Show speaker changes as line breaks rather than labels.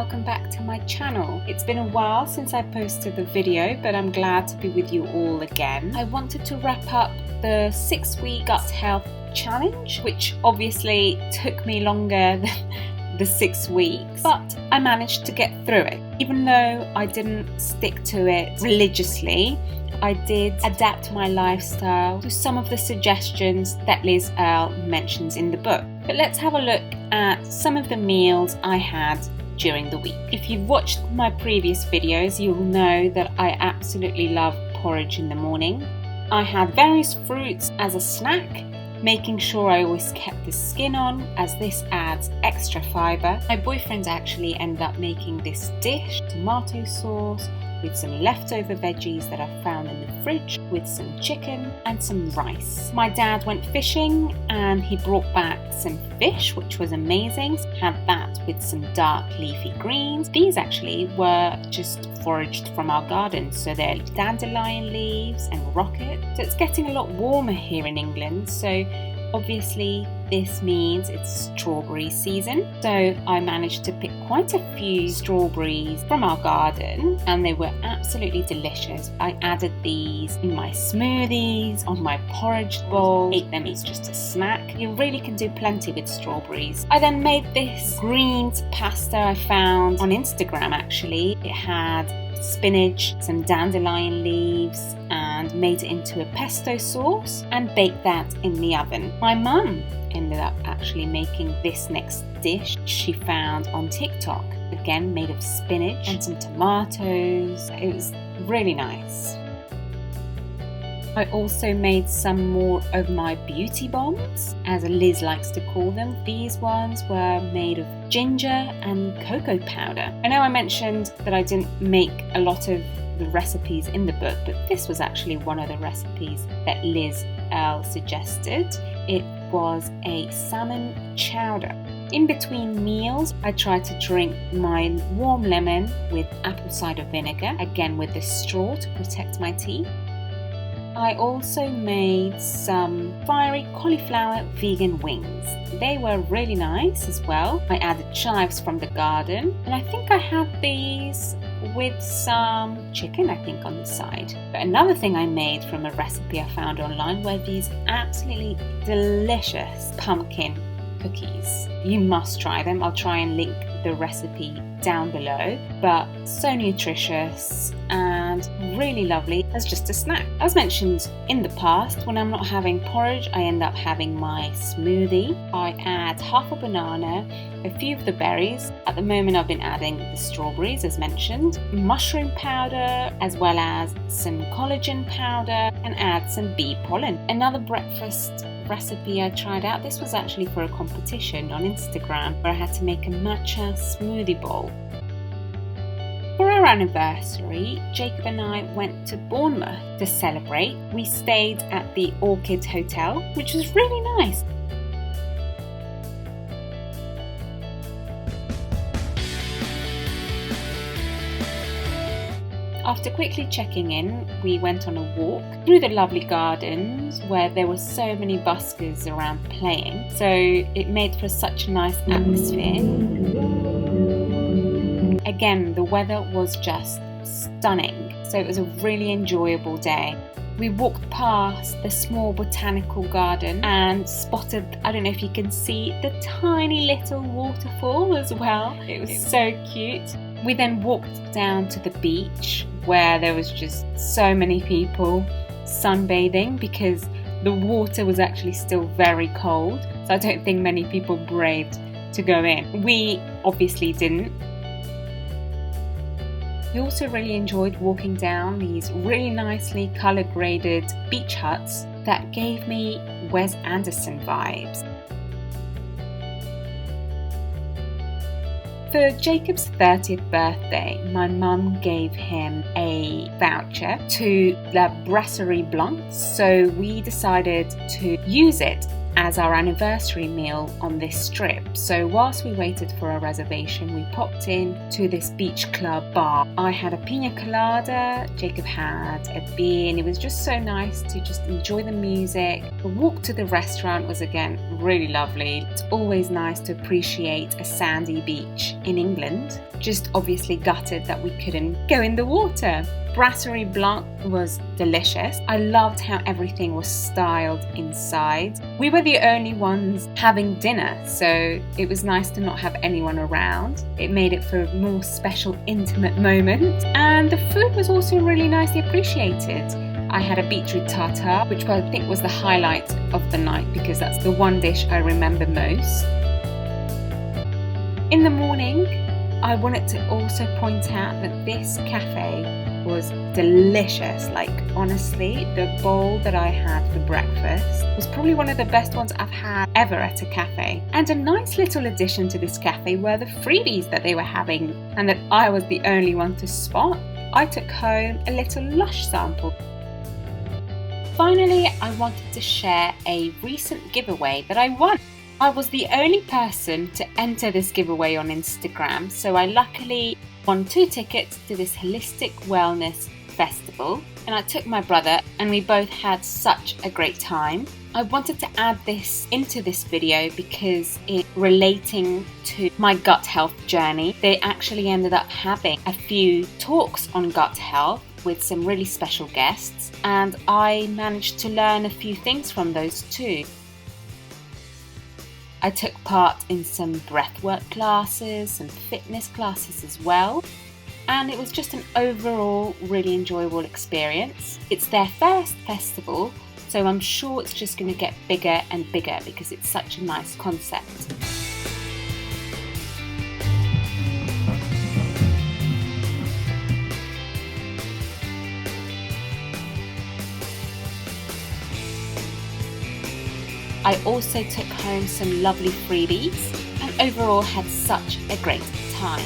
welcome back to my channel. It's been a while since I posted the video, but I'm glad to be with you all again. I wanted to wrap up the 6-week gut health challenge, which obviously took me longer than the 6 weeks, but I managed to get through it. Even though I didn't stick to it religiously, I did adapt my lifestyle to some of the suggestions that Liz Earle mentions in the book. But let's have a look at some of the meals I had during the week. If you've watched my previous videos, you'll know that I absolutely love porridge in the morning. I had various fruits as a snack, making sure I always kept the skin on, as this adds extra fibre. My boyfriend actually ended up making this dish, tomato sauce, with some leftover veggies that I found in the fridge, with some chicken and some rice. My dad went fishing and he brought back some fish, which was amazing. Had that with some dark leafy greens. These actually were just foraged from our garden, so they're dandelion leaves and rocket. So it's getting a lot warmer here in England, so obviously this means it's strawberry season. So I managed to pick quite a few strawberries from our garden and they were absolutely delicious. I added these in my smoothies, on my porridge bowl, ate them as just a snack. You really can do plenty with strawberries. I then made this greens pasta I found on Instagram actually. It had spinach, some dandelion leaves, and made it into a pesto sauce and baked that in the oven. My mum ended up actually making this next dish she found on TikTok, again made of spinach and some tomatoes. It was really nice. I also made some more of my beauty bombs, as Liz likes to call them. These ones were made of ginger and cocoa powder. I know I mentioned that I didn't make a lot of the recipes in the book, but this was actually one of the recipes that Liz Earle suggested. It was a salmon chowder. In between meals, I tried to drink my warm lemon with apple cider vinegar, again with the straw to protect my teeth. I also made some fiery cauliflower vegan wings. They were really nice as well. I added chives from the garden, and I think I had these with some chicken, I think, on the side. But another thing I made from a recipe I found online were these absolutely delicious pumpkin cookies. You must try them. I'll try and link the recipe down below, but so nutritious and really lovely as just a snack. As mentioned in the past, when I'm not having porridge, I end up having my smoothie. I add half a banana, a few of the berries. At the moment I've been adding the strawberries as mentioned, mushroom powder, as well as some collagen powder, and add some bee pollen. Another breakfast recipe I tried out, this was actually for a competition on Instagram where I had to make a matcha smoothie bowl. For our anniversary, Jacob and I went to Bournemouth to celebrate. We stayed at the Orchid Hotel, which was really nice. After quickly checking in, we went on a walk through the lovely gardens where there were so many buskers around playing, so it made for such a nice atmosphere. Again, the weather was just stunning, so it was a really enjoyable day. We walked past the small botanical garden and spotted, I don't know if you can see, the tiny little waterfall as well. It was so cute. We then walked down to the beach where there was just so many people sunbathing because the water was actually still very cold, so I don't think many people braved to go in. We obviously didn't. We also really enjoyed walking down these really nicely colour graded beach huts that gave me Wes Anderson vibes. For Jacob's 30th birthday, my mum gave him a voucher to La Brasserie Blanche, so we decided to use it as our anniversary meal on this strip. So whilst we waited for our reservation, we popped in to this beach club bar. I had a pina colada, Jacob had a beer, and it was just so nice to just enjoy the music. The walk to the restaurant was again really lovely. It's always nice to appreciate a sandy beach in England. Just obviously gutted that we couldn't go in the water. Brasserie Blanc was delicious. I loved how everything was styled inside. We were the only ones having dinner, so it was nice to not have anyone around. It made it for a more special, intimate moment. And the food was also really nicely appreciated. I had a beetroot tartare, which I think was the highlight of the night because that's the one dish I remember most. In the morning, I wanted to also point out that this cafe was delicious. Like, honestly, the bowl that I had for breakfast was probably one of the best ones I've had ever at a cafe. And a nice little addition to this cafe were the freebies that they were having and that I was the only one to spot. I took home a little Lush sample. Finally, I wanted to share a recent giveaway that I won. I was the only person to enter this giveaway on Instagram, so I luckily won 2 tickets to this holistic wellness festival, and I took my brother and we both had such a great time. I wanted to add this into this video because it's relating to my gut health journey. They actually ended up having a few talks on gut health with some really special guests, and I managed to learn a few things from those too. I took part in some breathwork classes and fitness classes as well, and it was just an overall really enjoyable experience. It's their first festival, so I'm sure it's just going to get bigger and bigger because it's such a nice concept. I also took home some lovely freebies and overall had such a great time.